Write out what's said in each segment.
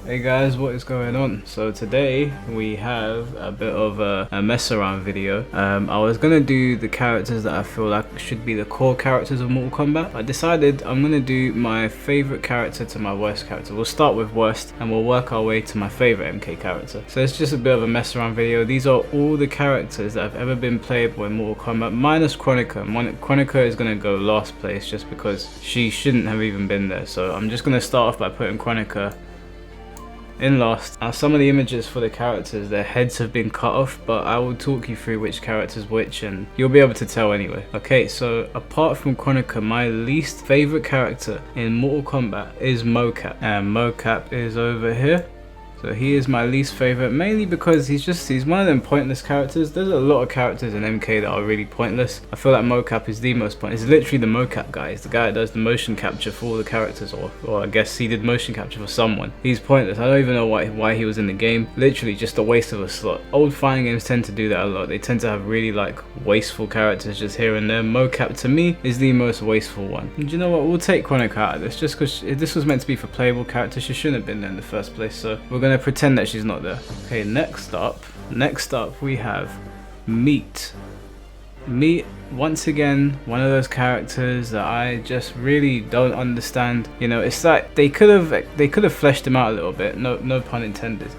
Hey guys, what is going on? So today we have a bit of a mess around video. I was gonna do the characters that I feel like should be the core characters of Mortal Kombat. I decided I'm gonna do my favorite character to my worst character. We'll start with worst and we'll work our way to my favorite MK character. So it's just a bit of a mess around video. These are all the characters that have ever been playable in Mortal Kombat minus Chronica. Chronica is gonna go last place just because she shouldn't have even been there. So I'm just gonna start off by putting Chronica in last. Now some of the images for the characters, their heads have been cut off, but I will talk you through which character's which and you'll be able to tell anyway. Okay, so apart from Chronica, my least favorite character in Mortal Kombat is Mocap, and Mocap is over here. So he is my least favorite, mainly because he's one of them pointless characters. There's a lot of characters in MK that are really pointless. I feel like Mocap is the most pointless. He's literally the mocap guy. He's the guy that does the motion capture for all the characters, or I guess he did motion capture for someone. He's pointless. I don't even know why he was in the game. Literally just a waste of a slot. Old fighting games tend to do that a lot. They tend to have really like wasteful characters just here and there. Mocap to me is the most wasteful one. And you know what? We'll take Chronica out of this just because this was meant to be for playable characters. She shouldn't have been there in the first place. So we're gonna pretend that she's not there. Okay, next up we have Meat. Once again, one of those characters that I just really don't understand. You know, it's like they could have fleshed him out a little bit, no pun intended.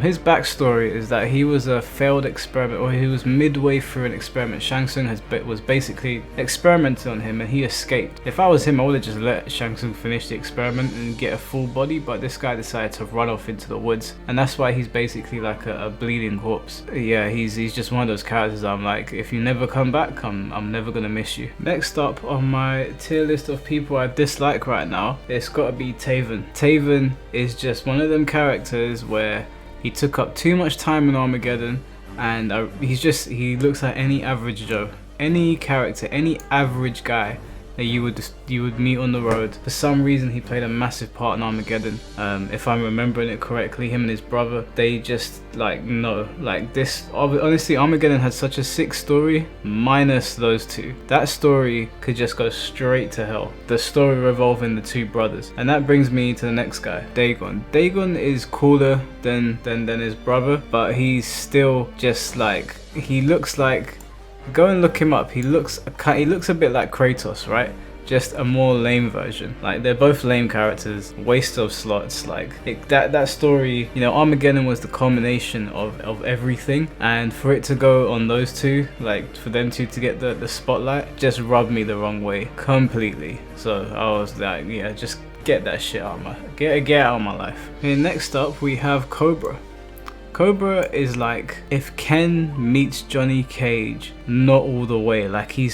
His backstory is that he was a failed experiment, or he was midway through an experiment. Shang Tsung was basically experimenting on him and he escaped. If I was him, I would have just let Shang Tsung finish the experiment and get a full body, but this guy decided to run off into the woods, and that's why he's basically like a bleeding corpse. Yeah, he's just one of those characters I'm like, if you never come back, I'm never gonna miss you. Next up on my tier list of people I dislike right now, it's gotta be Davon. Davon is just one of them characters where he took up too much time in Armageddon, and he looks like any average Joe, any character, any average guy that you would meet on the road. For some reason he played a massive part in Armageddon. If I'm remembering it correctly, him and his brother, they just honestly Armageddon had such a sick story minus those two. That story could just go straight to hell. The story revolving the two brothers. And that brings me to the next guy, Dagon. Dagon is cooler than his brother, but he's still just like, he looks like, go and look him up. He looks a bit like Kratos, right? Just a more lame version. Like, they're both lame characters, waste of slots. Like that story, you know, Armageddon was the culmination of everything, and for it to go on those two, like for them two to get the spotlight, just rubbed me the wrong way completely. So I was like, yeah, just get that shit out of my life. Okay, next up we have Cobra. Cobra is like if Ken meets Johnny Cage, not all the way. Like he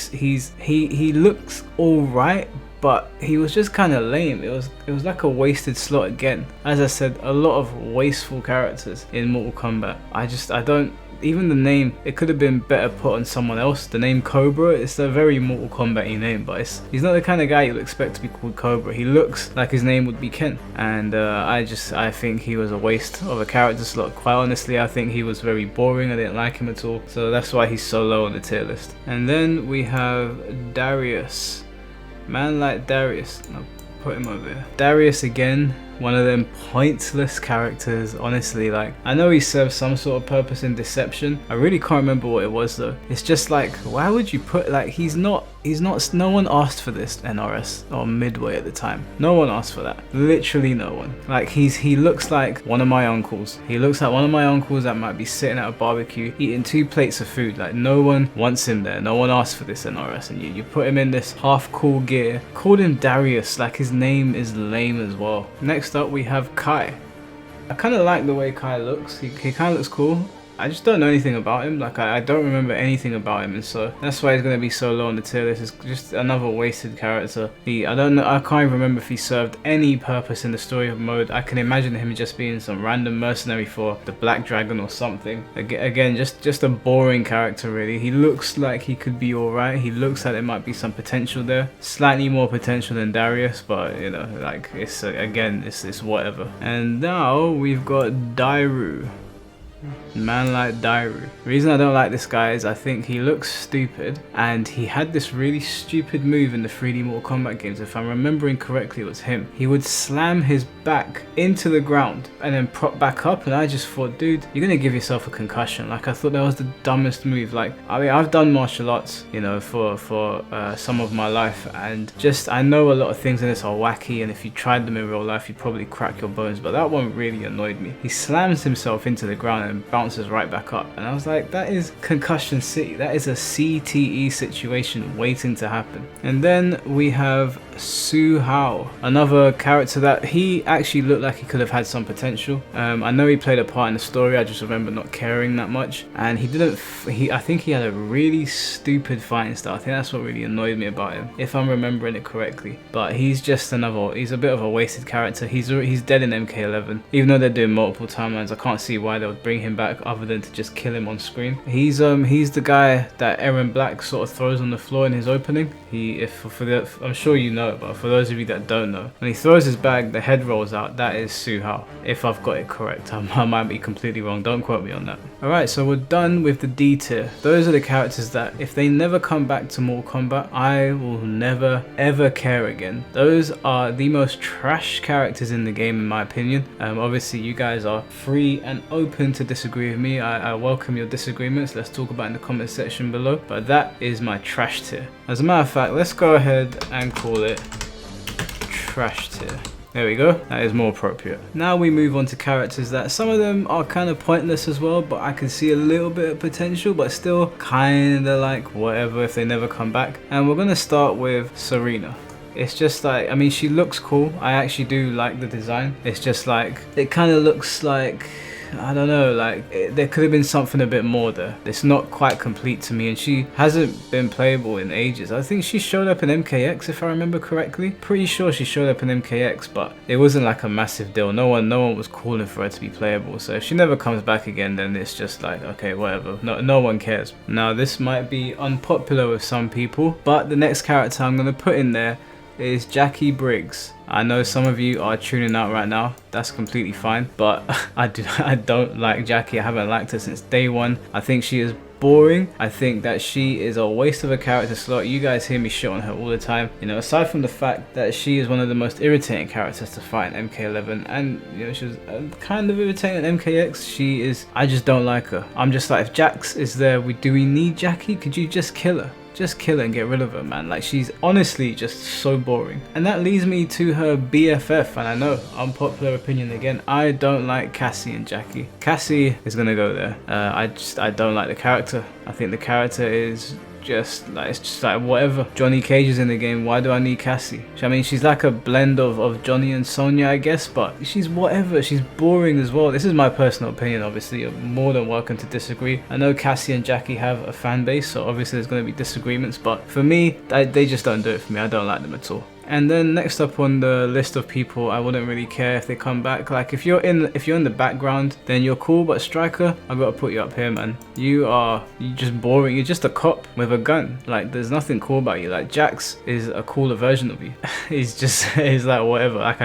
looks alright, but he was just kind of lame. It was like a wasted slot again. As I said, a lot of wasteful characters in Mortal Kombat. I don't. Even the name, it could have been better put on someone else. The name Cobra, it's a very Mortal Kombat-y name, but he's not the kind of guy you'll expect to be called Cobra. He looks like his name would be Ken, and I think he was a waste of a character slot. Quite honestly, I think he was very boring. I didn't like him at all, so that's why he's so low on the tier list. And then we have Darius. Man like Darius, I'll put him over here. Darius again, one of them pointless characters, honestly. Like, I know he serves some sort of purpose in Deception. I really can't remember what it was though. It's just like, why would you put, like, no one asked for this NRS or Midway at the time. No one asked for that. Literally no one. Like, he looks like one of my uncles. He looks like one of my uncles that might be sitting at a barbecue eating 2 plates of food. Like, no one wants him there. No one asked for this NRS, and you put him in this half cool gear. Called him Darius, like his name is lame as well. Next up we have Kai. I kind of like the way Kai looks. He kind of looks cool. I just don't know anything about him. Like, I don't remember anything about him, and so that's why he's going to be so low on the tier list. It's just another wasted character. I don't know, I can't even remember if he served any purpose in the story of mode. I can imagine him just being some random mercenary for the Black Dragon or something. Again, just a boring character really. He looks like he could be alright. He looks like there might be some potential there. Slightly more potential than Darius, but you know, like, it's again, it's whatever. And now we've got Dai Rue. Man like Dai Rue. The reason I don't like this guy is I think he looks stupid, and he had this really stupid move in the 3D Mortal Kombat games. If I'm remembering correctly, it was him. He would slam his back into the ground and then prop back up, and I just thought, dude, you're gonna give yourself a concussion. Like, I thought that was the dumbest move. Like, I mean, I've done martial arts, you know, for some of my life, and just I know a lot of things in this are wacky, and if you tried them in real life, you'd probably crack your bones, but that one really annoyed me. He slams himself into the ground and bounces right back up, and I was like, that is concussion city. That is a CTE situation waiting to happen. And then we have Su Hao, another character that he actually looked like he could have had some potential. I know he played a part in the story, I just remember not caring that much, and I think he had a really stupid fighting style. I think that's what really annoyed me about him, if I'm remembering it correctly. But he's just he's a bit of a wasted character. He's dead in MK11, even though they're doing multiple timelines. I can't see why they would bring him back other than to just kill him on screen. He's the guy that Aaron Black sort of throws on the floor in his opening. I'm sure you know it, but for those of you that don't know, when he throws his bag, the head rolls out. That is Su Hao, if I've got it correct. I might be completely wrong, don't quote me on that. Alright, so we're done with the D tier. Those are the characters that if they never come back to Mortal Kombat, I will never ever care again. Those are the most trash characters in the game, in my opinion. Obviously you guys are free and open to disagree with me. I welcome your disagreements. Let's talk about it in the comment section below, but that is my trash tier. As a matter of fact, let's go ahead and call it trash tier. There we go, that is more appropriate. Now we move on to characters that some of them are kind of pointless as well, but I can see a little bit of potential, but still kind of like whatever if they never come back. And we're going to start with Serena. It's just like, I mean, she looks cool. I actually do like the design. It's just like, it kind of looks like, I don't know, like there could have been something a bit more there. It's not quite complete to me, and she hasn't been playable in ages. I think she showed up in MKX, if I remember correctly. Pretty sure she showed up in MKX, but it wasn't like a massive deal. No one was calling for her to be playable. So if she never comes back again, then it's just like, okay, whatever. No one cares. Now this might be unpopular with some people, but the next character I'm gonna put in there is Jackie Briggs. I know some of you are tuning out right now. That's completely fine, but I don't like Jackie. I haven't liked her since day one. I think she is boring. I think that she is a waste of a character slot. You guys hear me shit on her all the time. You know, aside from the fact that she is one of the most irritating characters to fight in MK11, and you know, she was kind of irritating in MKX. I just don't like her. I'm just like, if Jax is there, do we need Jackie? Could you just kill her? Just kill her and get rid of her, man. Like, she's honestly just so boring. And that leads me to her BFF, and I know, unpopular opinion again, I don't like Cassie and Jackie. Cassie is gonna go there. I don't like the character. I think the character is just like, it's just like whatever. Johnny Cage is in the game, why do I need Cassie? I mean, she's like a blend of Johnny and Sonya, I guess, but she's whatever. She's boring as well. This is my personal opinion, obviously. You're more than welcome to disagree. I know Cassie and Jackie have a fan base, so obviously there's going to be disagreements, but for me, they just don't do it for me. I don't like them at all. And then next up on the list of people I wouldn't really care if they come back. Like, if you're in the background, then you're cool, but Stryker, I've got to put you up here, man. You're just boring. You're just a cop with a gun. Like, there's nothing cool about you. Like, Jax is a cooler version of you. he's like whatever. Like,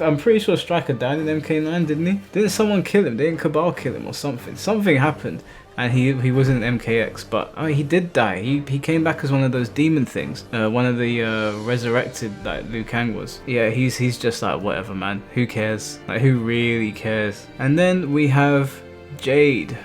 I'm pretty sure Stryker died in MK9, didn't he? Didn't someone kill him? Didn't Cabal kill him or something? Something happened. And he wasn't MKX, but I mean, he did die. He came back as one of those demon things, one of the resurrected, like Liu Kang was. Yeah, he's just like whatever, man. Who cares? Like, who really cares? And then we have Jade.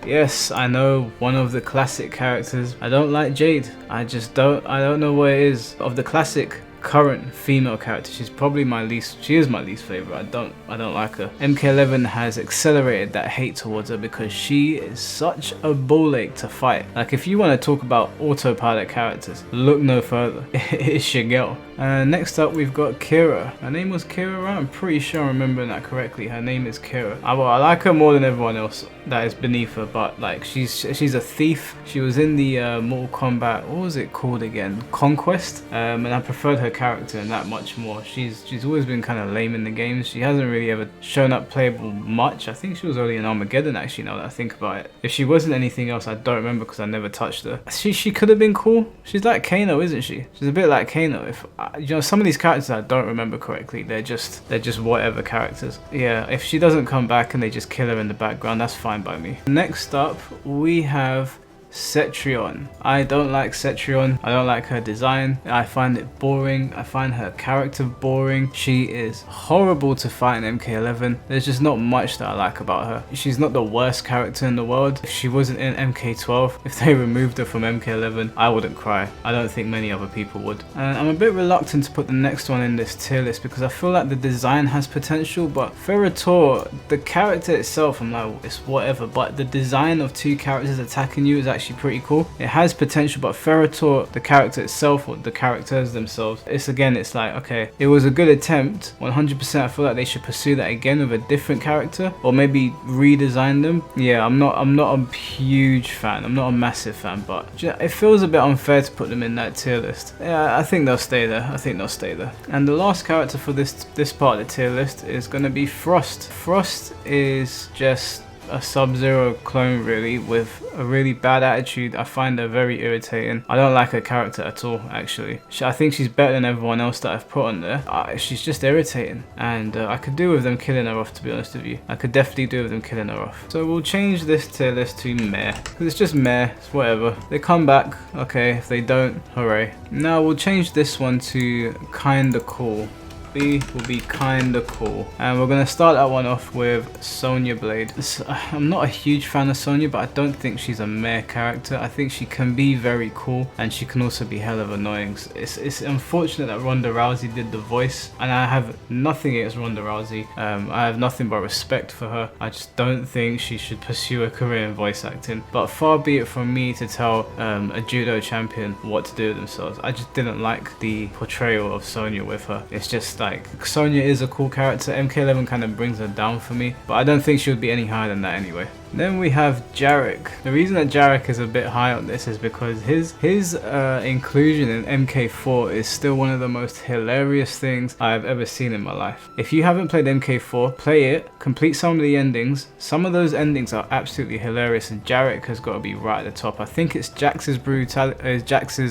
Yes, I know, one of the classic characters. I don't like Jade. I don't know what it is. Of the classic current female character, she is my least favorite. I don't like her. MK11 has accelerated that hate towards her because she is such a ball ache to fight. Like, if you want to talk about autopilot characters, look no further. It's your girl. Next up, we've got Keira. Her name was Keira, right? I'm pretty sure I'm remembering that correctly. Her name is Keira. I like her more than everyone else that is beneath her, but like, she's a thief. She was in the Mortal Kombat, what was it called again? Conquest. And I preferred her her character and that much more. She's always been kind of lame in the games. She hasn't really ever shown up playable much. I think she was only in Armageddon actually, now that I think about it. If she wasn't anything else, I don't remember because I never touched her. She could have been cool. She's like Kano, isn't she? She's a bit like Kano. If you know, some of these characters I don't remember correctly, they're just whatever characters. Yeah, if she doesn't come back and they just kill her in the background, that's fine by me. Next up, we have Centurion. I don't like Centurion. I don't like her design. I find it boring. I find her character boring. She is horrible to fight in MK11. There's just not much that I like about her. She's not the worst character in the world. If she wasn't in MK12, if they removed her from MK11, I wouldn't cry. I don't think many other people would. And I'm a bit reluctant to put the next one in this tier list because I feel like the design has potential, but Ferrator, the character itself, I'm like, it's whatever, but the design of two characters attacking you is actually pretty cool. It has potential, but Ferrator, the character itself, or the characters themselves, it's like, okay, it was a good attempt 100%. I feel like they should pursue that again with a different character, or maybe redesign them. Yeah, I'm not a huge fan. I'm not a massive fan, but it feels a bit unfair to put them in that tier list. Yeah, I think they'll stay there. And the last character for this part of the tier list is gonna be Frost. Frost is just a Sub-Zero clone really, with a really bad attitude. I find her very irritating. I don't like her character at all actually. I think she's better than everyone else that I've put on there. She's just irritating, and I could do with them killing her off, to be honest with you. I could definitely do with them killing her off. So we'll change this tier list to meh, because it's just meh, it's whatever. They come back, okay. If they don't, hooray. Now we'll change this one to kinda cool. B will be kinda cool, and we're gonna start that one off with Sonya Blade. I'm not a huge fan of Sonya, but I don't think she's a meh character. I think she can be very cool, and she can also be hell of annoying. It's unfortunate that Ronda Rousey did the voice, and I have nothing against Ronda Rousey. I have nothing but respect for her. I just don't think she should pursue a career in voice acting, but far be it from me to tell a judo champion what to do with themselves. I just didn't like the portrayal of Sonya with her. It's just like, Sonya is a cool character. MK11 kind of brings her down for me, but I don't think she would be any higher than that anyway. Then we have Jarek. The reason that Jarek is a bit high on this is because his inclusion in MK4 is still one of the most hilarious things I've ever seen in my life. If you haven't played MK4, play it, complete some of the endings. Some of those endings are absolutely hilarious, and Jarek has got to be right at the top. I think it's Jax's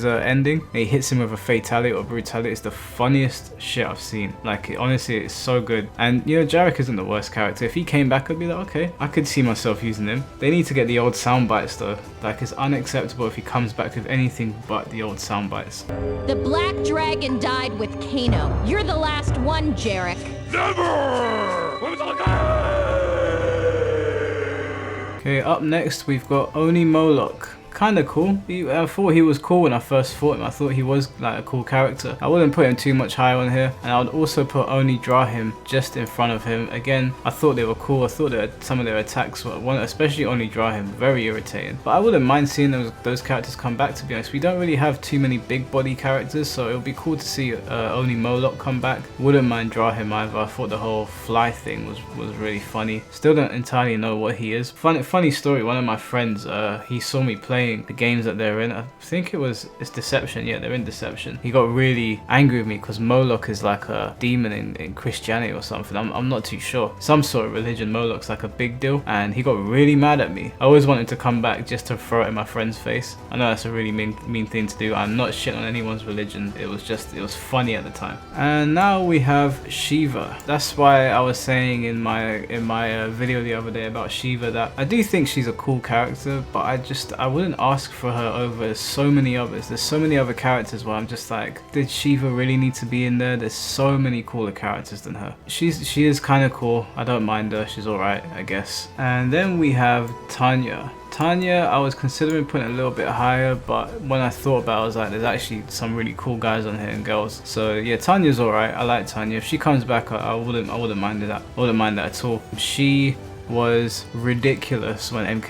ending. He hits him with a fatality or brutality. It's the funniest shit I've seen. Like, honestly, it's so good. And you know, Jarek isn't the worst character. If he came back, I'd be like, okay, I could see myself using him. They need to get the old sound bites though. Like, it's unacceptable if he comes back with anything but the old sound bites. The Black Dragon died with Kano. You're the last one, Jarek. Never! Okay, up next we've got Oni Moloch. Kind of cool. I thought he was cool when I first fought him. I thought he was like a cool character. I wouldn't put him too much higher on here, and I would also put Oni Drahim just in front of him. Again, I thought they were cool. I thought that some of their attacks were, especially Oni Drahim, very irritating. But I wouldn't mind seeing those characters come back, to be honest. We don't really have too many big body characters, so it would be cool to see Oni Moloch come back. Wouldn't mind Drahim either. I thought the whole fly thing was really funny. Still don't entirely know what he is. Funny story, one of my friends, he saw me playing the games that they're in. I think it's Deception. Yeah, they're in Deception. He got really angry with me because Moloch is like a demon in Christianity or something. I'm not too sure. Some sort of religion. Moloch's like a big deal, and he got really mad at me. I always wanted to come back just to throw it in my friend's face. I know that's a really mean thing to do. I'm not shit on anyone's religion. It was funny at the time. And now we have Shiva. That's why I was saying in my video the other day about Shiva that I do think she's a cool character, but I wouldn't ask for her over so many others. There's so many other characters where I'm just like, did Shiva really need to be in there? There's so many cooler characters than her. She is kind of cool. I don't mind her. She's alright, I guess. And then we have Tanya. Tanya, I was considering putting a little bit higher, but when I thought about it, I was like, there's actually some really cool guys on here and girls. So yeah, Tanya's alright. I like Tanya. If she comes back, I wouldn't mind that. I wouldn't mind that at all. She was ridiculous when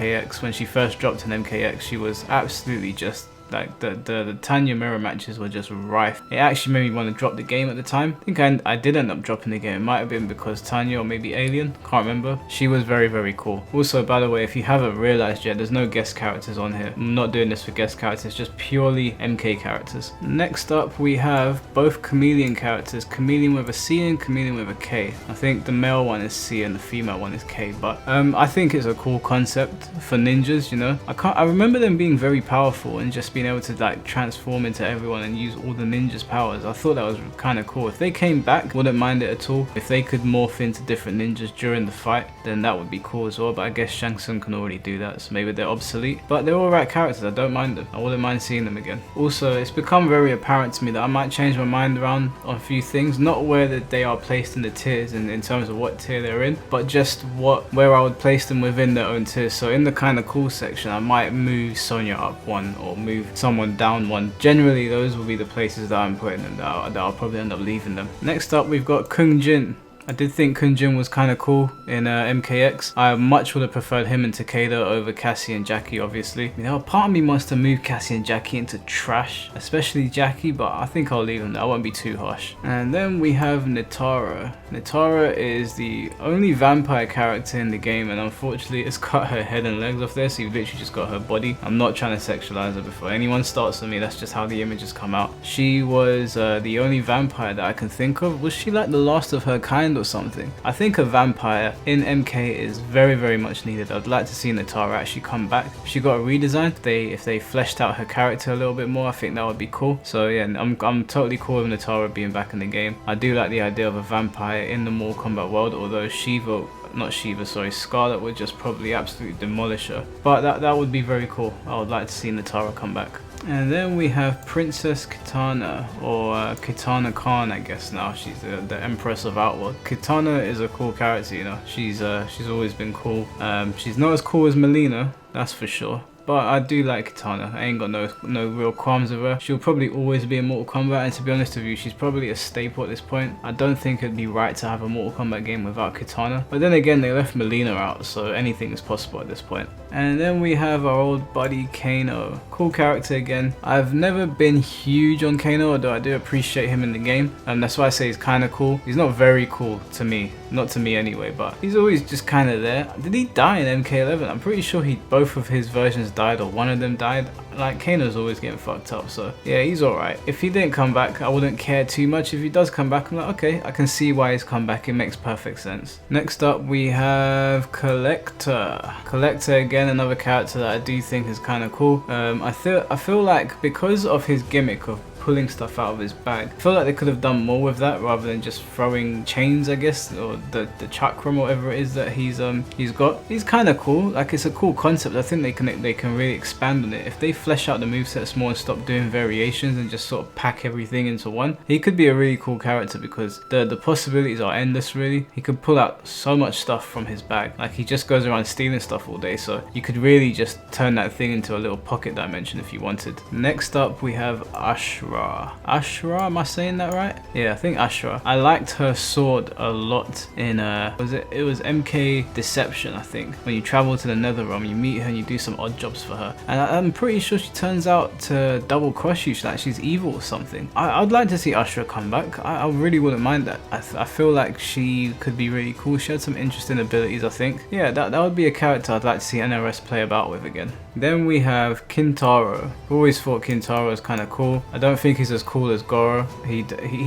she first dropped in MKX. She was absolutely just Like the Tanya mirror matches were just rife. It actually made me want to drop the game at the time. I think I did end up dropping the game. It might have been because Tanya or maybe Alien, can't remember. She was very, very cool. Also, by the way, if you haven't realized yet, there's no guest characters on here. I'm not doing this for guest characters, just purely MK characters. Next up, we have both Chameleon characters. Chameleon with a C and Chameleon with a K. I think the male one is C and the female one is K, but I think it's a cool concept for ninjas, you know. I remember them being very powerful and just being able to like transform into everyone and use all the ninjas' powers. I thought that was kind of cool. If they came back, wouldn't mind it at all. If they could morph into different ninjas during the fight, then that would be cool as well, but I guess Shang Tsung can already do that, so maybe they're obsolete. But they're alright characters, I don't mind them. I wouldn't mind seeing them again. Also, it's become very apparent to me that I might change my mind around on a few things, not where that they are placed in the tiers and in terms of what tier they're in, but just where I would place them within their own tiers. So in the kind of cool section, I might move Sonya up one or move someone down one. Generally, those will be the places that I'm putting them, that I'll probably end up leaving them. Next up, we've got Kun Jin. I did think Kun Jin was kind of cool in MKX. I much would have preferred him and Takeda over Cassie and Jackie, obviously. You know, part of me wants to move Cassie and Jackie into trash, especially Jackie, but I think I'll leave him there. I won't be too harsh. And then we have Nitara. Nitara is the only vampire character in the game, and unfortunately it's cut her head and legs off there, so you've literally just got her body. I'm not trying to sexualize her before anyone starts on me, that's just how the images come out. She was the only vampire that I can think of. Was she like the last of her kind or something? I think a vampire in MK is very, very much needed. I'd like to see Nitara actually come back. If she got a redesign, if they fleshed out her character a little bit more, I think that would be cool. So yeah, I'm totally cool with Nitara being back in the game. I do like the idea of a vampire in the Mortal Kombat world, although Scarlet would just probably absolutely demolish her. But that would be very cool. I would like to see Nitara come back. And then we have Princess Kitana, or Kitana Khan, I guess now. She's the Empress of Outworld. Kitana is a cool character, you know. She's always been cool. She's not as cool as Melina, that's for sure. But I do like Kitana. I ain't got no real qualms with her. She'll probably always be in Mortal Kombat, and to be honest with you, she's probably a staple at this point. I don't think it'd be right to have a Mortal Kombat game without Kitana. But then again, they left Melina out, so anything is possible at this point. And then we have our old buddy Kano. Cool character again. I've never been huge on Kano, although I do appreciate him in the game. And that's why I say he's kind of cool. He's not very cool to me. Not to me anyway, but he's always just kind of there. Did he die in MK11? I'm pretty sure both of his versions died, or one of them died. Like, Kano's always getting fucked up, so yeah, he's alright. If he didn't come back, I wouldn't care too much. If he does come back, I'm like, okay, I can see why he's come back. It makes perfect sense. Next up, we have Collector. Collector, again, another character that I do think is kind of cool. I feel like because of his gimmick of pulling stuff out of his bag, I feel like they could have done more with that rather than just throwing chains, I guess, or the chakram or whatever it is that he's got. He's kind of cool. Like, it's a cool concept. I think they can really expand on it if they flesh out the movesets more and stop doing variations and just sort of pack everything into one. He could be a really cool character because the possibilities are endless, really. He could pull out so much stuff from his bag. Like, he just goes around stealing stuff all day, so you could really just turn that thing into a little pocket dimension if you wanted. Next up, we have Ashra. Am I saying that right? Yeah, I think Ashra. I liked her sword a lot in it was MK Deception, I think. When you travel to the Nether Realm, you meet her and you do some odd jobs for her. And I'm pretty sure she turns out to double cross you, like she's evil or something. I'd like to see Ashra come back. I really wouldn't mind that. I feel like she could be really cool. She had some interesting abilities, I think. Yeah, that would be a character I'd like to see NRS play about with again. Then we have Kintaro. Always thought Kintaro was kind of cool. I don't think he's as cool as Goro. He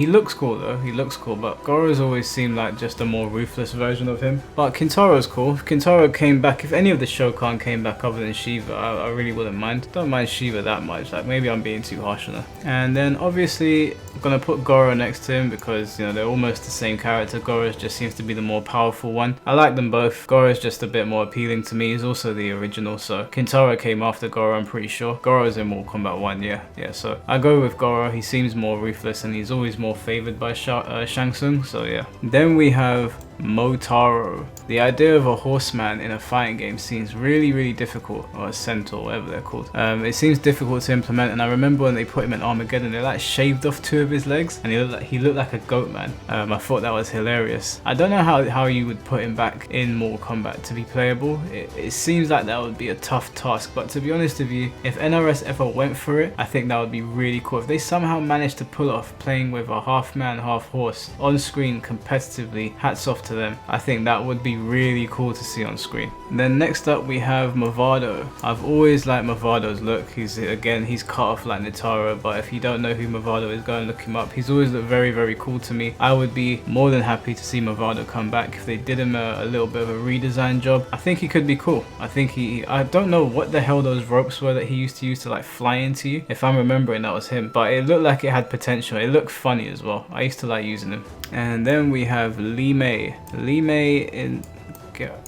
looks cool though. He looks cool, but Goro's always seemed like just a more ruthless version of him. But Kintaro's cool. If Kintaro came back, if any of the Shao Kahn came back other than Shiva, I really wouldn't mind. Don't mind Shiva that much. Like, maybe I'm being too harsh on her. And then obviously I'm gonna put Goro next to him because, you know, they're almost the same character. Goro just seems to be the more powerful one. I like them both. Goro's just a bit more appealing to me. He's also the original, so Kintaro came after Goro, I'm pretty sure. Goro's in Mortal Kombat 1, yeah, so I go with Goro. He seems more ruthless and he's always more favored by Shang Tsung, so yeah. Then we have Motaro. The idea of a horseman in a fighting game seems really difficult, or a centaur, whatever they're called. It seems difficult to implement, and I remember when they put him in Armageddon, they like shaved off 2 of his legs, and he looked like a goat man. I thought that was hilarious. I don't know how you would put him back in Mortal Kombat to be playable. It seems like that would be a tough task, but to be honest with you, if NRS ever went for it, I think that would be really cool. If they somehow managed to pull off playing with a half man, half horse on screen competitively, hats off to them. I think that would be really cool to see on screen. And then next up we have Movado. I've always liked Movado's look. He's cut off like Nitaro, but if you don't know who Movado is, go and look him up. He's always looked very cool to me. I would be more than happy to see Movado come back. If they did him a little bit of a redesign job, I think he could be cool. I don't know what the hell those ropes were that he used to use to like fly into you. If I'm remembering, that was him, but it looked like it had potential. It looked funny as well. I used to like using him. And then we have Li Mei. Li Mei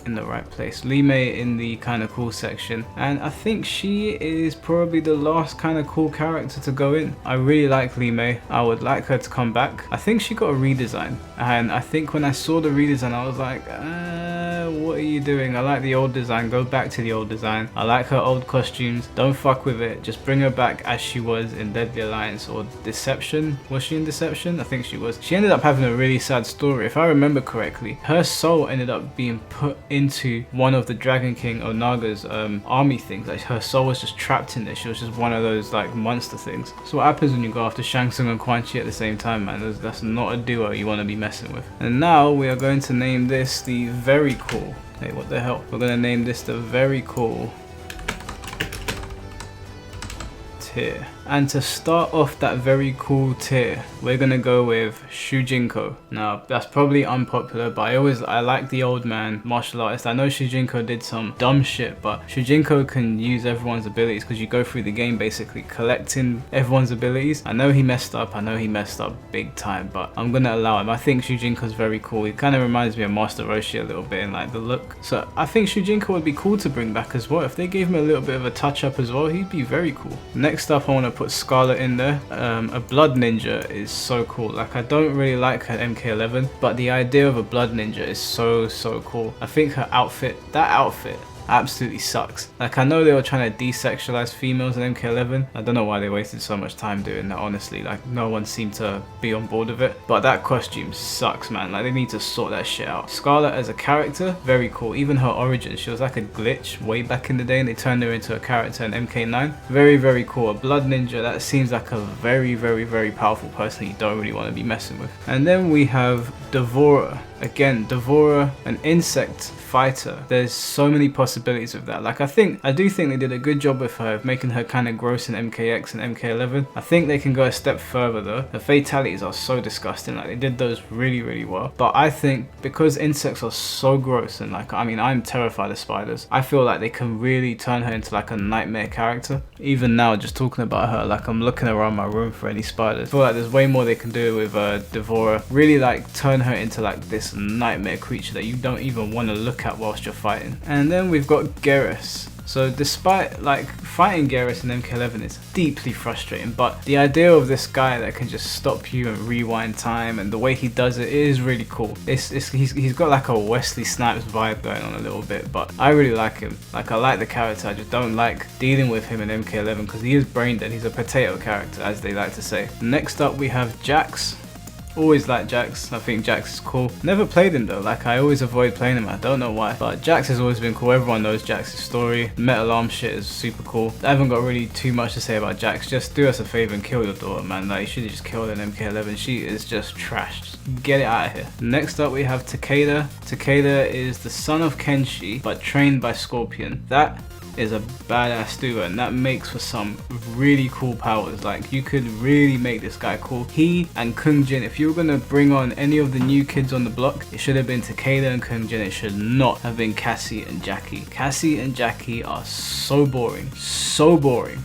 in the right place. Li Mei in the kind of cool section, and I think she is probably the last kind of cool character to go in. I really like Li Mei. I would like her to come back. I think she got a redesign, and I think when I saw the redesign I was like, what are you doing? I like the old design. Go back to the old design. I like her old costumes. Don't fuck with it. Just bring her back as she was in Deadly Alliance or Deception. Was she in Deception? I think she was. She ended up having a really sad story. If I remember correctly, her soul ended up being put into one of the Dragon King Onaga's army things. Like her soul was just trapped in there. She was just one of those like monster things. So what happens when you go after Shang Tsung and Quan Chi at the same time, man? That's not a duo you want to be messing with. And now we are going to name this the very cool. Hey, what the hell? We're gonna name this the very cool tier. And to start off that very cool tier, we're gonna go with Shu Gingka. Now that's probably unpopular, but I like the old man martial artist. I know Shu Gingka did some dumb shit, but Shu Gingka can use everyone's abilities because you go through the game basically collecting everyone's abilities. I know he messed up big time, but I'm gonna allow him. I think Shu Gingka's very cool. He kind of reminds me of Master Roshi a little bit in like the look. So I think Shu Gingka would be cool to bring back as well. If they gave him a little bit of a touch up as well, he'd be very cool. Next up, I want to put Scarlet in there. A blood ninja is so cool. Like, I don't really like her MK11, but the idea of a blood ninja is so cool. I think her outfit, that outfit absolutely sucks. Like, I know they were trying to desexualize females in MK11. I don't know why they wasted so much time doing that, honestly. Like, no one seemed to be on board with it, but that costume sucks, man. Like, they need to sort that shit out. Scarlet as a character, very cool. Even her origin, she was like a glitch way back in the day, and they turned her into a character in MK9. Very cool. A blood ninja, that seems like a very powerful person you don't really want to be messing with. And then we have Devourer. Again, Devourer, an insect fighter. There's so many possibilities with that. Like, I do think they did a good job with her, of making her kind of gross in MKX and MK11. I think they can go a step further though. The fatalities are so disgusting. Like, they did those really well. But I think because insects are so gross, and like, I mean, I'm terrified of spiders, I feel like they can really turn her into like a nightmare character. Even now, just talking about her, like, I'm looking around my room for any spiders. I feel like there's way more they can do with Devourer. Really like turn her into like this nightmare creature that you don't even want to look at whilst you're fighting. And then we've got Garris. So despite like fighting Garris in MK11 is deeply frustrating, but the idea of this guy that can just stop you and rewind time, and the way he does it is really cool. He's got like a Wesley Snipes vibe going on a little bit, but I really like him. Like, I like the character, I just don't like dealing with him in MK11 because he is brain dead. He's a potato character, as they like to say. Next up we have Jax. Always like Jax. I think Jax is cool. Never played him though. Like, I always avoid playing him. I don't know why. But Jax has always been cool. Everyone knows Jax's story. Metal Arm shit is super cool. I haven't got really too much to say about Jax. Just do us a favor and kill your daughter, man. Like, you should have just killed her in MK11. She is just trash. Just get it out of here. Next up we have Takeda. Takeda is the son of Kenshi, but trained by Scorpion. That is a badass duo, and that makes for some really cool powers. Like, you could really make this guy cool. He and Kun Jin, if you were gonna bring on any of the new kids on the block, it should have been Takeda and Kun Jin. It should not have been Cassie and Jackie. Cassie and Jackie are so boring.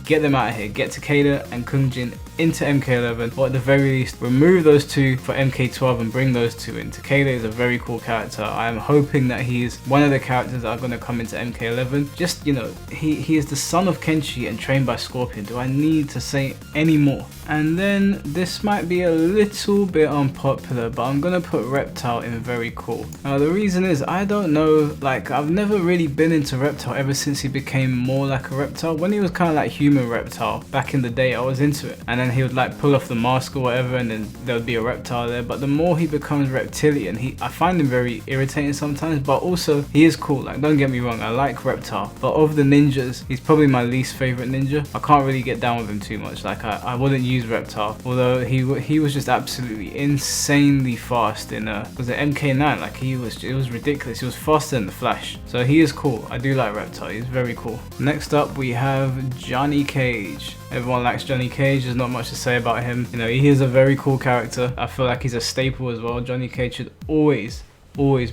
Get them out of here. Get Takeda and Kun Jin into MK11, or at the very least remove those two for MK12 and bring those two in. Takeda is a very cool character. I am hoping that he is one of the characters that are going to come into MK11. Just, you know, he is the son of Kenshi and trained by Scorpion. Do I need to say any more? And then this might be a little bit unpopular, but I'm gonna put Reptile in very cool. Now the reason is I don't know, like I've never really been into Reptile ever since he became more like a reptile. When he was kind of like human Reptile back in the day, I was into it, and then he would like pull off the mask or whatever, and then there would be a reptile there. But the more he becomes reptilian, I find him very irritating sometimes, but also he is cool. Like don't get me wrong, I like Reptile, but of the ninjas, he's probably my least favorite ninja. I can't really get down with him too much. Like I wouldn't use Reptile, although he was just absolutely insanely fast in was it MK9? Like it was ridiculous. He was faster than the Flash, so he is cool. I do like Reptile, he's very cool. Next up we have Johnny Cage. Everyone likes Johnny Cage, there's not much to say about him. You know, he is a very cool character. I feel like he's a staple as well. Johnny Cage should always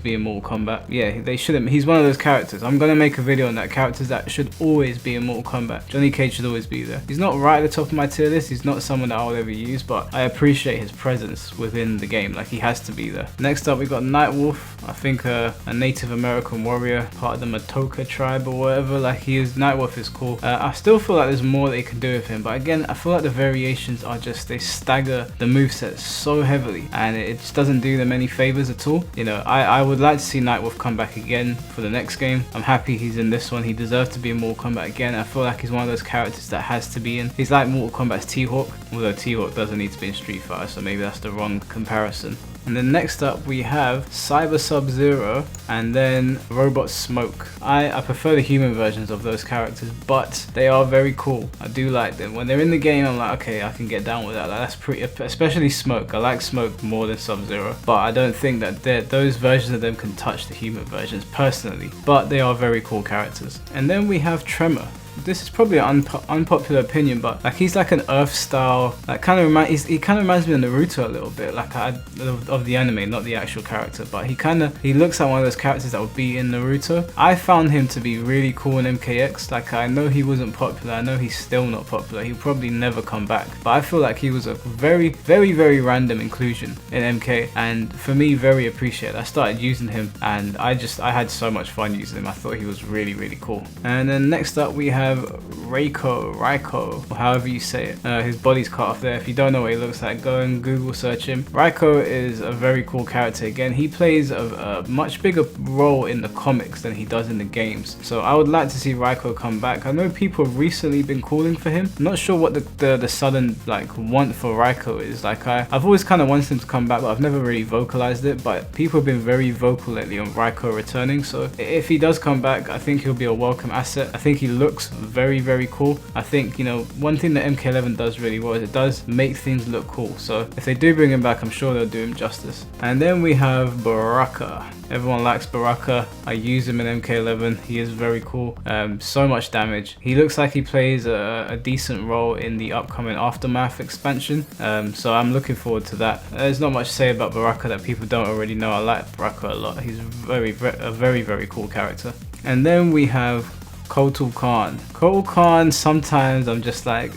be in Mortal Kombat. Yeah, they shouldn't. He's one of those characters. I'm gonna make a video on that. Characters that should always be in Mortal Kombat. Johnny Cage should always be there. He's not right at the top of my tier list. He's not someone that I would ever use, but I appreciate his presence within the game. Like he has to be there. Next up we got Nightwolf. I think a Native American warrior, part of the Matoka tribe or whatever. Like Nightwolf is cool. I still feel like there's more they can do with him, but again I feel like the variations are just, they stagger the moveset so heavily and it just doesn't do them any favors at all. You know, I would like to see Nightwolf come back again for the next game. I'm happy he's in this one. He deserves to be in Mortal Kombat again. I feel like he's one of those characters that has to be in. He's like Mortal Kombat's T-Hawk, although T-Hawk doesn't need to be in Street Fighter, so maybe that's the wrong comparison. And then next up we have Cyber Sub-Zero and then Robot Smoke. I prefer the human versions of those characters, but they are very cool. I do like them. When they're in the game, I'm like, okay, I can get down with that. Like, that's pretty, especially Smoke. I like Smoke more than Sub-Zero, but I don't think that those versions of them can touch the human versions personally, but they are very cool characters. And then we have Tremor. This is probably an unpopular opinion, but like he's like an Earth style, like he kind of reminds me of Naruto a little bit, like of the anime, not the actual character, but he looks like one of those characters that would be in Naruto. I found him to be really cool in MKX. Like I know he wasn't popular, I know he's still not popular, he'll probably never come back, but I feel like he was a very random inclusion in MK, and for me very appreciated. I started using him and I had so much fun using him. I thought he was really cool. And then next up we have Reiko, or however you say it. His body's cut off there. If you don't know what he looks like, go and Google search him. Reiko is a very cool character. Again, he plays a much bigger role in the comics than he does in the games, so I would like to see Reiko come back. I know people have recently been calling for him. I'm not sure what the sudden like want for Reiko is. Like I've always kind of wanted him to come back, but I've never really vocalized it, but people have been very vocal lately on Reiko returning, so if he does come back, I think he'll be a welcome asset. I think he looks very cool. I think, you know, one thing that MK11 does really well is it does make things look cool, so if they do bring him back, I'm sure they'll do him justice. And then we have Baraka. Everyone likes Baraka. I use him in MK11. He is very cool. So much damage. He looks like he plays a decent role in the upcoming Aftermath expansion, so I'm looking forward to that. There's not much to say about Baraka that people don't already know. I like Baraka a lot. He's a very cool character. And then we have Kotal Kahn. Kotal Kahn, sometimes I'm just like,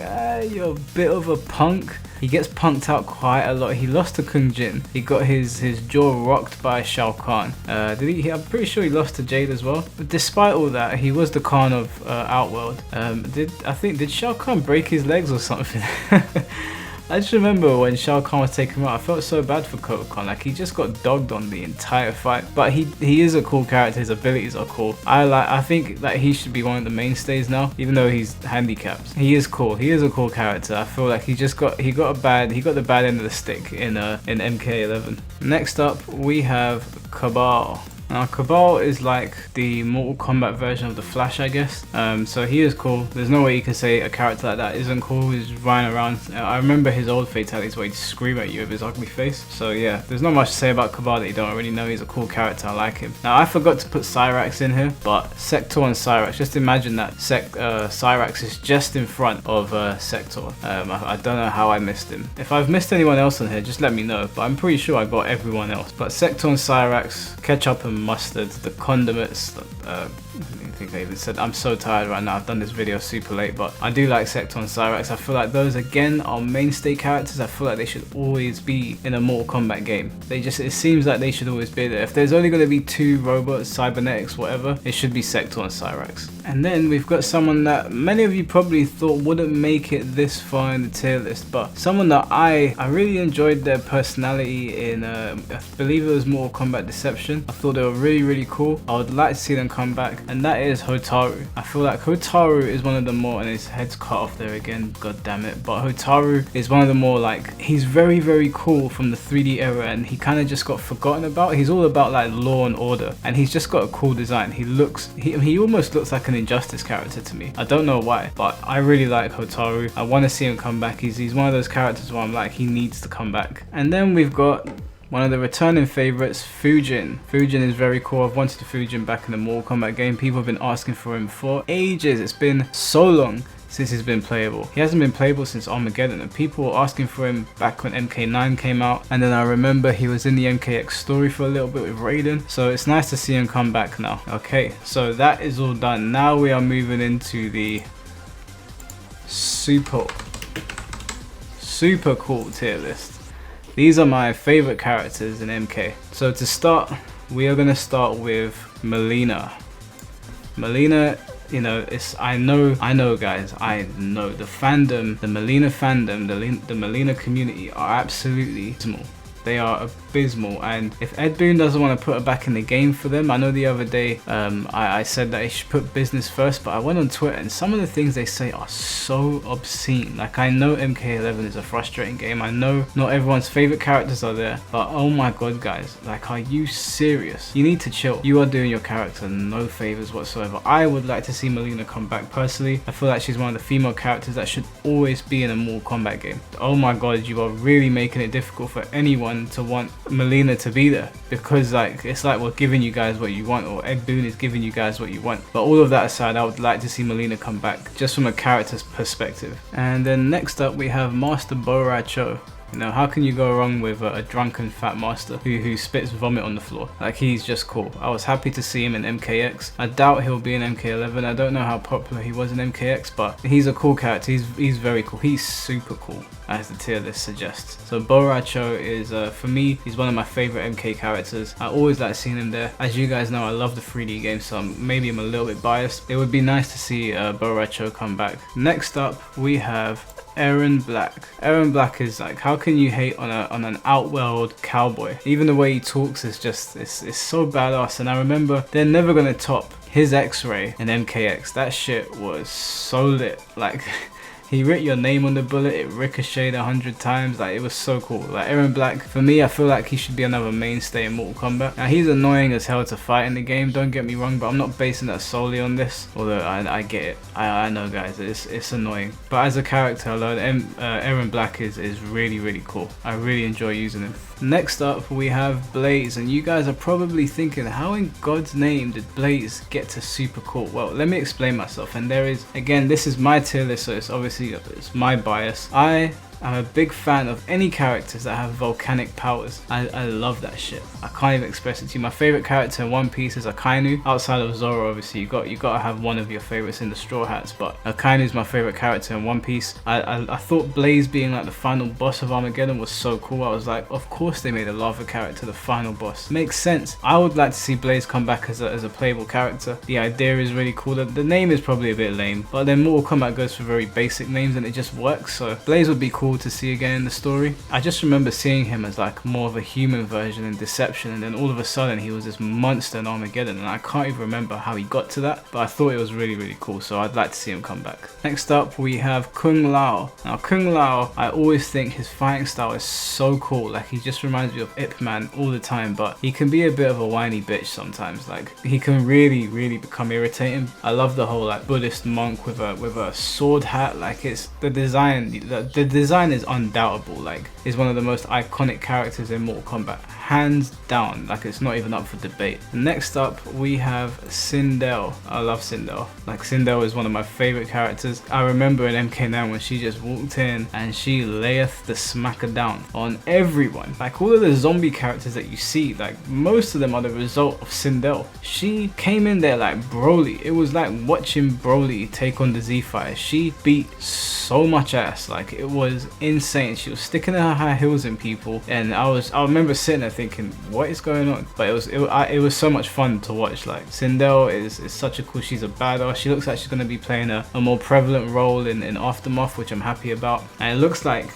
you're a bit of a punk. He gets punked out quite a lot. He lost to Kun Jin. He got his jaw rocked by Shao Kahn. I'm pretty sure he lost to Jade as well. But despite all that, he was the Kahn of Outworld. Did Shao Kahn break his legs or something? I just remember when Shao Kahn was taken out, I felt so bad for Kotal Kahn. Like he just got dogged on the entire fight. But he is a cool character. His abilities are cool. I think that he should be one of the mainstays now, even though he's handicapped. He is cool. He is a cool character. I feel like he got the bad end of the stick in MK11. Next up we have Cabal. Now Cabal is like the Mortal Kombat version of the Flash, I guess. So he is cool. There's no way you can say a character like that isn't cool. He's running around. I remember his old fatalities where he'd scream at you with his ugly face. So yeah, there's not much to say about Cabal that you don't already know. He's a cool character. I like him. Now I forgot to put Cyrax in here, but Sector and Cyrax. Just imagine that Cyrax is just in front of Sector. I don't know how I missed him. If I've missed anyone else on here, just let me know. But I'm pretty sure I got everyone else. But Sector and Cyrax, catch up and mustard, the condiments. I think I even said I'm so tired right now. I've done this video super late, but I do like Sector and Cyrax. I feel like those again are mainstay characters. I feel like they should always be in a Mortal Kombat game. It seems like they should always be there. If there's only going to be 2 robots, cybernetics, whatever, it should be Sector and Cyrax. And then we've got someone that many of you probably thought wouldn't make it this far in the tier list, but someone that I really enjoyed their personality in, I believe it was Mortal Kombat Deception. I thought they were really cool. I would like to see them come back, and that is Hotaru. I feel like Hotaru is one of the more, and his head's cut off there again, god damn it, but Hotaru is one of the more, like, he's very cool from the 3D era, and he kind of just got forgotten about. He's all about like law and order, and he's just got a cool design. He almost looks like an Injustice character to me. I don't know why, but I really like Hotaru. I want to see him come back. He's one of those characters where I'm like, he needs to come back. And then we've got one of the returning favorites, Fujin. Fujin is very cool. I've wanted Fujin back in the Mortal Kombat game. People have been asking for him for ages. It's been so long since he's been playable. He hasn't been playable since Armageddon, and people were asking for him back when MK9 came out, and then I remember he was in the MKX story for a little bit with Raiden, so it's nice to see him come back now. Okay, so that is all done. Now we are moving into the super cool tier list. These are my favorite characters in MK. So to start, we are going to start with Mileena. Mileena, you know, I know guys, I know the fandom, the Mileena fandom, the Mileena community are absolutely small. They are abysmal, and if Ed Boon doesn't want to put her back in the game for them, I know the other day I said that he should put business first, but I went on Twitter and some of the things they say are so obscene. Like, I know MK11 is a frustrating game, I know not everyone's favorite characters are there, but oh my god guys, like, are you serious? You need to chill. You are doing your character no favors whatsoever. I would like to see Mileena come back personally. I feel like she's one of the female characters that should always be in a Mortal Kombat game. Oh my god, you are really making it difficult for anyone to want Mileena to be there, because like, it's like we're giving you guys what you want, or Ed Boon is giving you guys what you want. But all of that aside, I would like to see Mileena come back just from a character's perspective. And then next up we have Master Borai Cho. You know, how can you go wrong with a drunken fat master who spits vomit on the floor? Like, he's just cool. I was happy to see him in MKX. I doubt he'll be in MK11. I don't know how popular he was in MKX, but he's a cool character. He's very cool. He's super cool, as the tier list suggests. So Borai Cho is, for me, he's one of my favorite MK characters. I always like seeing him there. As you guys know, I love the 3D game, so maybe I'm a little bit biased. It would be nice to see Borai Cho come back. Next up, we have Erron Black. Erron Black is like, how can you hate on an outworld cowboy? Even the way he talks is just, it's so badass. And I remember they're never gonna top his X-Ray in MKX. That shit was so lit. Like, he wrote your name on the bullet, it ricocheted 100 times, like, it was so cool. Like, Erron Black, for me, I feel like he should be another mainstay in Mortal Kombat. Now, he's annoying as hell to fight in the game, don't get me wrong, but I'm not basing that solely on this, although I get it. I know guys, it's annoying. But as a character alone, Erron Black is really cool. I really enjoy using him. Next up, we have Blaze, and you guys are probably thinking, how in God's name did Blaze get to super cool? Well, let me explain myself, and there is, again, this is my tier list, so it's obviously it's my bias. I'm a big fan of any characters that have volcanic powers. I love that shit. I can't even express it to you. My favorite character in One Piece is Akainu. Outside of Zoro, obviously, you gotta have one of your favorites in the Straw Hats, but Akainu is my favorite character in One Piece. I thought Blaze being like the final boss of Armageddon was so cool. I was like, of course they made a lava character the final boss. Makes sense. I would like to see Blaze come back as a playable character. The idea is really cool. The name is probably a bit lame, but then Mortal Kombat goes for very basic names and it just works. So Blaze would be cool to see again in the story. I just remember seeing him as like more of a human version in Deception, and then all of a sudden he was this monster in Armageddon, and I can't even remember how he got to that, but I thought it was really cool, so I'd like to see him come back. Next up we have Kung Lao. Now Kung Lao, I always think his fighting style is so cool. Like, he just reminds me of Ip Man all the time, but he can be a bit of a whiny bitch sometimes. Like, he can really become irritating. I love the whole like Buddhist monk with a sword hat. Like, it's the design design is undoubtable, like is one of the most iconic characters in Mortal Kombat, hands down, like it's not even up for debate. Next up we have Sindel. I love Sindel. Like Sindel is one of my favorite characters. I remember in MK9 when she just walked in and she layeth the smacker down on everyone. Like all of the zombie characters that you see, like most of them are the result of Sindel. She came in there like Broly. It was like watching Broly take on the Z-Fighters. She beat so much ass, like it was insane. She was sticking her high heels in people, and I remember sitting there thinking, what is going on? But it was so much fun to watch. Like Sindel is such a cool, she's a badass. She looks like she's going to be playing a more prevalent role in Aftermath, which I'm happy about. And it looks like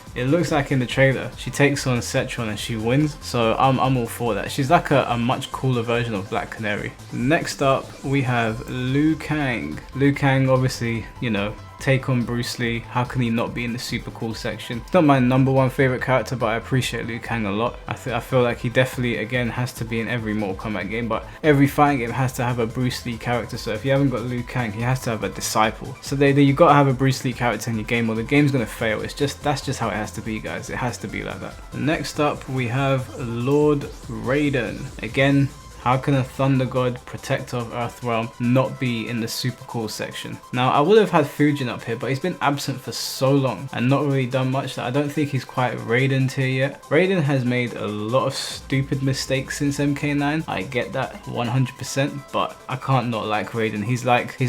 in the trailer she takes on Centurion and she wins, so I'm all for that. She's like a much cooler version of Black Canary. Next up we have Liu Kang. Liu Kang, obviously, you know, take on Bruce Lee. How can he not be in the super cool section? It's not my number one favorite character, but I appreciate Liu Kang a lot. I feel like he definitely, again, has to be in every Mortal Kombat game, but every fighting game has to have a Bruce Lee character. So if you haven't got Liu Kang, he has to have a disciple. So you got to have a Bruce Lee character in your game or the game's gonna fail. That's just how it has to be, guys. It has to be like that. Next up we have Lord Raiden. Again, how can a Thunder God, Protector of Earthrealm, not be in the super cool section? Now, I would have had Fujin up here, but he's been absent for so long and not really done much that I don't think he's quite Raiden tier yet. Raiden has made a lot of stupid mistakes since MK9. I get that 100%, but I can't not like Raiden. He's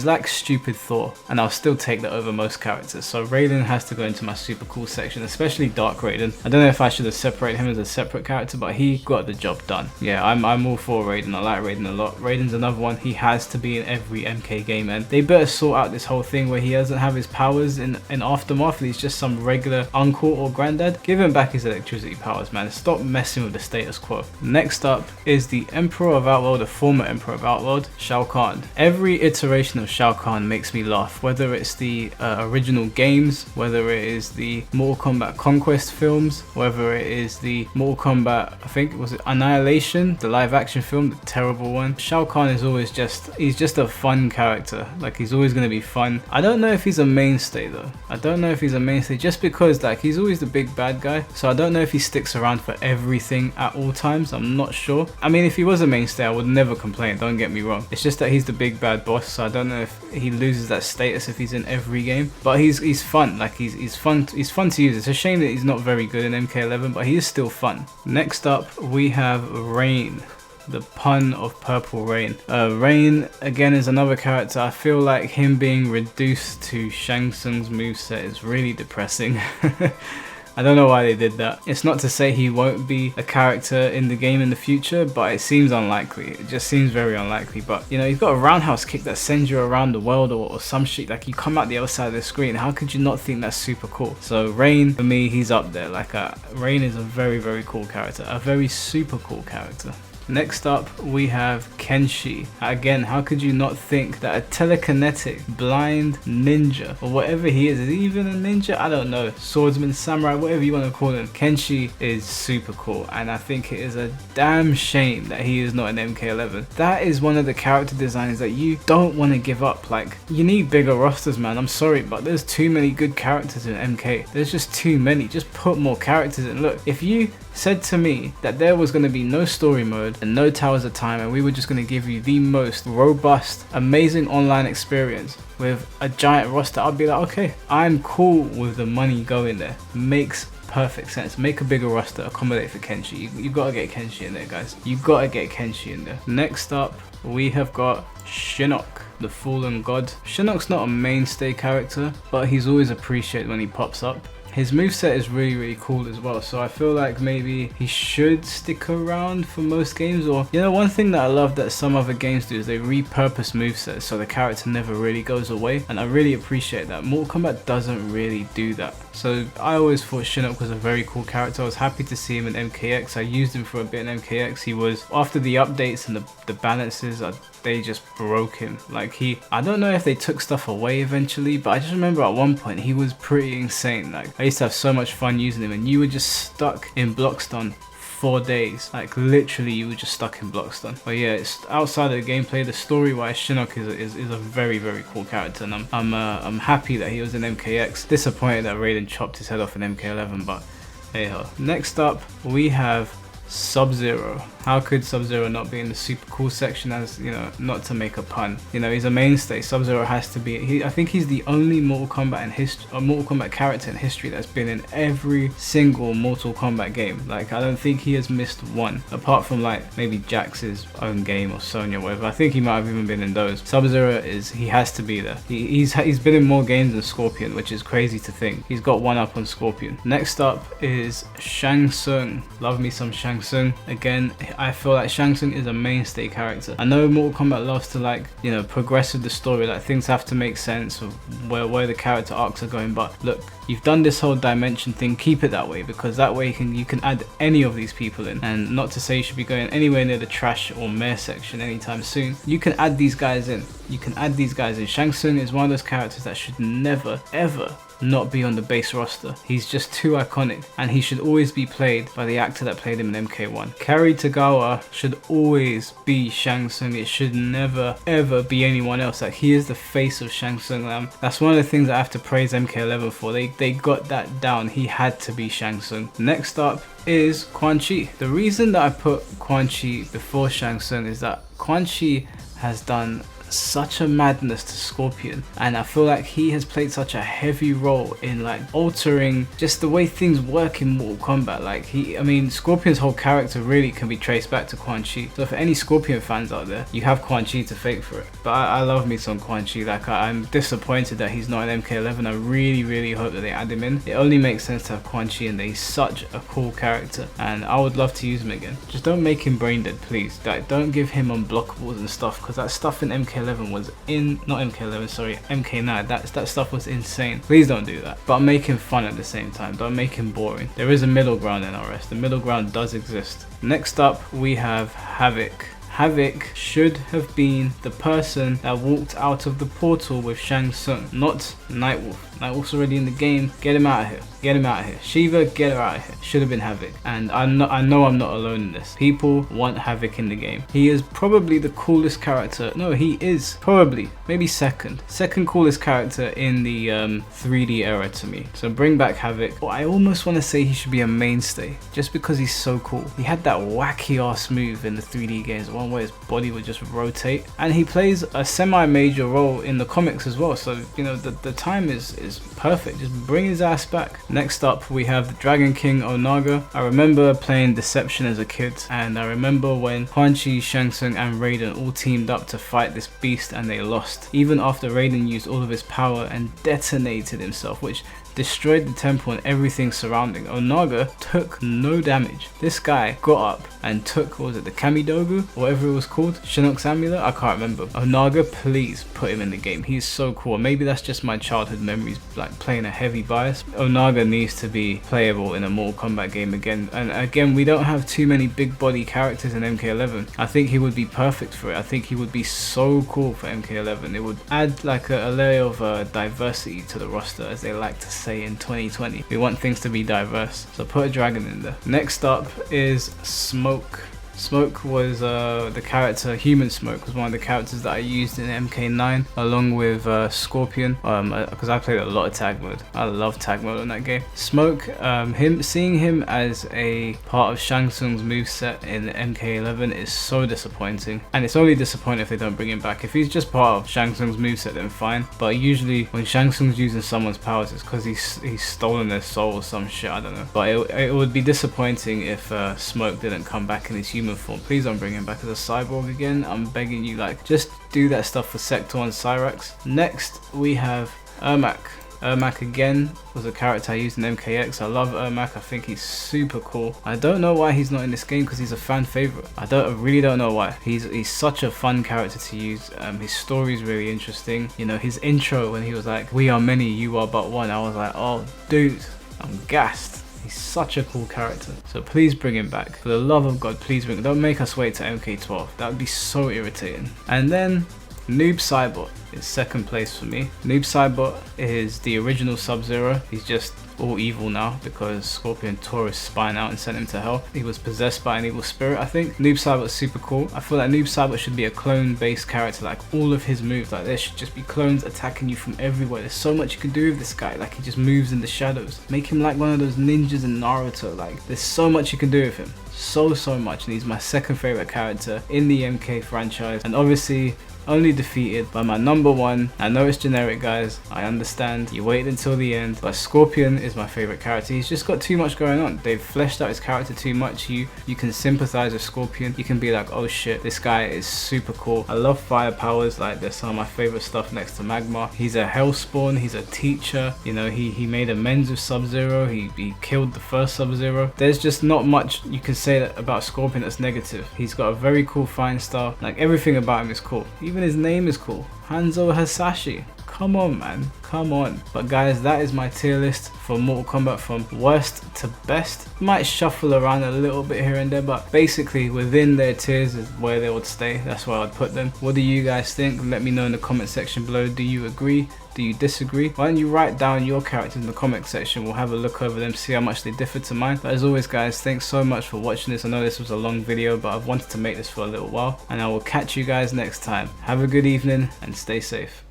like stupid Thor, and I'll still take that over most characters. So Raiden has to go into my super cool section, especially Dark Raiden. I don't know if I should have separated him as a separate character, but he got the job done. Yeah, I'm all for Raiden. I like Raiden a lot. Raiden's another one. He has to be in every MK game, and they better sort out this whole thing where he doesn't have his powers in Aftermath. He's just some regular uncle or granddad. Give him back his electricity powers, man. Stop messing with the status quo. Next up is the Emperor of Outworld, the former Emperor of Outworld, Shao Kahn. Every iteration of Shao Kahn makes me laugh, whether it's the original games, whether it is the Mortal Kombat Conquest films, whether it is the Mortal Kombat, I think, was it Annihilation, the live action film, the terrible one. Shao Kahn is always he's just a fun character. Like, he's always going to be fun. I don't know if he's a mainstay though. I don't know if he's a mainstay just because, like, he's always the big bad guy. So I don't know if he sticks around for everything at all times. I'm not sure. I mean, if he was a mainstay, I would never complain. Don't get me wrong. It's just that he's the big bad boss. So I don't know if he loses that status if he's in every game. But he's fun. Like, he's fun to use. It's a shame that he's not very good in MK11, but he is still fun. Next up, we have Rain. The pun of Purple Rain. Rain, again, is another character. I feel like him being reduced to Shang Tsung's moveset is really depressing. I don't know why they did that. It's not to say he won't be a character in the game in the future, but it seems unlikely. It just seems very unlikely. But, you know, he's got a roundhouse kick that sends you around the world or some shit. Like, you come out the other side of the screen. How could you not think that's super cool? So Rain, for me, he's up there. Like, Rain is a very, very cool character. A very super cool character. Next up, we have Kenshi. Again, how could you not think that a telekinetic, blind ninja, or whatever he is he even a ninja? I don't know. Swordsman, samurai, whatever you want to call him. Kenshi is super cool, and I think it is a damn shame that he is not in MK11. That is one of the character designs that you don't want to give up. Like, you need bigger rosters, man. I'm sorry, but there's too many good characters in MK. There's just too many. Just put more characters in. Look, if you said to me that there was going to be no story mode and no towers of time, and we were just going to give you the most robust, amazing online experience with a giant roster, I'd be like, okay, I'm cool with the money going there. Makes perfect sense. Make a bigger roster, accommodate for Kenshi. You gotta get Kenshi in there, guys. You gotta get Kenshi in there. Next up, we have got Shinnok, the Fallen God. Shinnok's not a mainstay character, but he's always appreciated when he pops up. His moveset is really, really cool as well, so I feel like maybe he should stick around for most games. Or, you know, one thing that I love that some other games do is they repurpose movesets so the character never really goes away, and I really appreciate that. Mortal Kombat doesn't really do that. So I always thought Shinnok was a very cool character. I was happy to see him in MKX. I used him for a bit in MKX. He was, after the updates and the balances, they just broke him. Like, I don't know if they took stuff away eventually, but I just remember at one point he was pretty insane. Like, I used to have so much fun using him, and you were just stuck in block stun 4 days. Like literally you were just stuck in Blockstun. But yeah, it's outside of the gameplay, the story wise, Shinnok is a very, very cool character, and I'm happy that he was in MKX. Disappointed that Raiden chopped his head off in MK11, but hey ho. Next up we have Sub-Zero. How could Sub-Zero not be in the super cool section, as you know, not to make a pun. You know, he's a mainstay. Sub-Zero has to be. I think he's the only Mortal Kombat character in history that's been in every single Mortal Kombat game. Like, I don't think he has missed one, apart from like maybe Jax's own game or Sonya, whatever. I think he might have even been in those. Sub-Zero he has to be there. He's been in more games than Scorpion, which is crazy to think. He's got one up on Scorpion. Next up is Shang Tsung. Love me some Shang Tsung. Again, I feel like Shang Tsung is a mainstay character. I know Mortal Kombat loves to, like, you know, progress with the story, like things have to make sense of where the character arcs are going, but look, you've done this whole dimension thing, keep it that way, because that way you can add any of these people in. And not to say you should be going anywhere near the trash or meh section anytime soon. You can add these guys in. Shang Tsung is one of those characters that should never ever not be on the base roster. He's just too iconic, and he should always be played by the actor that played him in MK1. Cary Tagawa should always be Shang Tsung. It should never ever be anyone else. Like, he is the face of Shang Tsung. That's one of the things I have to praise MK11 for. They got that down. He had to be Shang Tsung. Next up is Quan Chi. The reason that I put Quan Chi before Shang Tsung is that Quan Chi has done such a madness to Scorpion, and I feel like he has played such a heavy role in like altering just the way things work in Mortal Kombat. Like, I mean, Scorpion's whole character really can be traced back to Quan Chi. So for any Scorpion fans out there, you have Quan Chi to thank for it. But I love me some Quan Chi. Like, I'm disappointed that he's not in MK11. I really hope that they add him in. It only makes sense to have Quan Chi in there. He's such a cool character, and I would love to use him again. Just don't make him brain dead, please. Like, don't give him unblockables and stuff, because that stuff in MK11 was MK9, that stuff was insane. Please don't do that, but make him fun at the same time. Don't make him boring. There is a middle ground in RS. The middle ground does exist. Next up we have Havoc. Havoc should have been the person that walked out of the portal with Shang Tsung, not Nightwolf. Nightwolf's already in the game. Get him out of here. Get him out of here. Shiva, get her out of here. Should have been Havoc. And I know I'm not alone in this. People want Havoc in the game. He is probably the coolest character. No, he is probably, maybe second coolest character in the 3D era to me. So bring back Havoc. Well, I almost want to say he should be a mainstay, just because he's so cool. He had that wacky ass move in the 3D games, one where his body would just rotate, and he plays a semi-major role in the comics as well. So, you know, the time is perfect. Just bring his ass back. Next up we have the Dragon King Onaga. I remember playing Deception as a kid, and I remember when Quan Chi, Shang Tsung and Raiden all teamed up to fight this beast and they lost, even after Raiden used all of his power and detonated himself, which destroyed the temple and everything surrounding. Onaga took no damage. This guy got up and took, what was it, the Kamidogu, whatever it was called, Shinnok's amulet, I can't remember. Onaga, please put him in the game. He's so cool. Maybe that's just my childhood memories, like playing a heavy bias. Onaga needs to be playable in a Mortal Kombat game again. And again, we don't have too many big body characters in MK11. I think he would be perfect for it. I think he would be so cool for MK11. It would add like a layer of diversity to the roster, as they like to say in 2020. We want things to be diverse, so put a dragon in there. Next up is Smoke. Smoke was the character, Human Smoke was one of the characters that I used in MK9 along with Scorpion, because I played a lot of tag mode. I love tag mode in that game. Smoke, seeing him as a part of Shang Tsung's moveset in MK11 is so disappointing, and it's only disappointing if they don't bring him back. If he's just part of Shang Tsung's moveset, then fine, but usually when Shang Tsung's using someone's powers, it's because he's stolen their soul or some shit, I don't know. But it would be disappointing if Smoke didn't come back in his human form. Please don't bring him back as a cyborg again. I'm begging you, like, just do that stuff for Sector and Cyrax. Next we have Ermac. Ermac again was a character I used in MKX. I love Ermac. I think he's super cool. I don't know why he's not in this game, because he's a fan favorite. I really don't know why. He's such a fun character to use. His story is really interesting. You know, his intro when he was like, "We are many, you are but one." I was like, oh dude, I'm gassed. He's such a cool character. So please bring him back. For the love of God, please bring him. Don't make us wait to MK12. That would be so irritating. And then Noob Saibot is second place for me. Noob Saibot is the original Sub-Zero. He's just all evil now because Scorpion tore his spine out and sent him to hell. He was possessed by an evil spirit, I think. Noob Saibot's super cool. I feel like Noob Saibot should be a clone based character. Like all of his moves, like there should just be clones attacking you from everywhere. There's so much you can do with this guy. Like he just moves in the shadows. Make him like one of those ninjas in Naruto. Like there's so much you can do with him. So much, and he's my second favorite character in the MK franchise, and obviously only defeated by my number one. I know it's generic, guys, I understand, you waited until the end, but Scorpion is my favorite character. He's just got too much going on. They've fleshed out his character too much. You can sympathize with Scorpion. You can be like, oh shit, this guy is super cool. I love fire powers. Like there's some of my favorite stuff next to magma. He's a hellspawn. He's a teacher. You know, he made amends with Sub-Zero. He killed the first Sub-Zero. There's just not much you can say about Scorpion that's negative. He's got a very cool fighting style. Like everything about him is cool. Even his name is cool. Hanzo Hasashi. Come on, man. Come on. But guys, that is my tier list for Mortal Kombat from worst to best. Might shuffle around a little bit here and there, but basically within their tiers is where they would stay. That's where I'd put them. What do you guys think? Let me know in the comment section below. Do you agree? Do you disagree? Why don't you write down your characters in the comment section? We'll have a look over them, see how much they differ to mine. But as always, guys, thanks so much for watching this. I know this was a long video, but I've wanted to make this for a little while, and I will catch you guys next time. Have a good evening and stay safe.